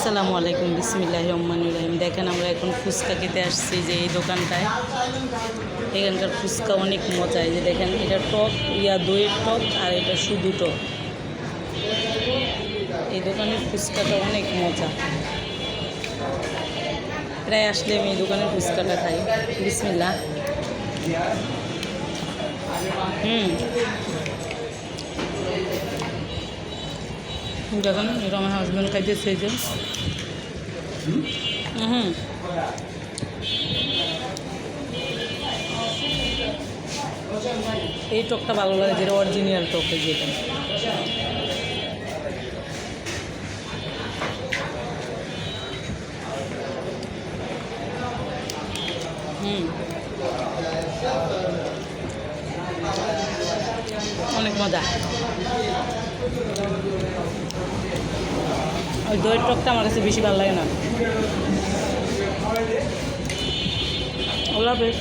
আসসালামু আলাইকুম, বিসমিল্লাহির রহমানির রহিম। দেখেন আমরা এখন ফুচকা খেতে আসছি যে এই দোকানটায়। এখানকার ফুচকা অনেক মজা। এই যে দেখেন, এটা টক দইয়ের টক আর এটা শুধু টক। এই দোকানের ফুচকাটা অনেক মজা। প্রায় আসলে আমি এই দোকানের ফুচকাটা খাই। বিসমিল্লাহ। দেখুন, এটা আমার হাজব্যান্ড খাইতেছে যে। এই টকটা ভালো লাগে, যেটা অরিজিনাল টক, যেটা অনেক মজা। ওই দইয়ের টকটা আমার কাছে বেশি ভালো লাগে না। আল্লাহ হাফেজ।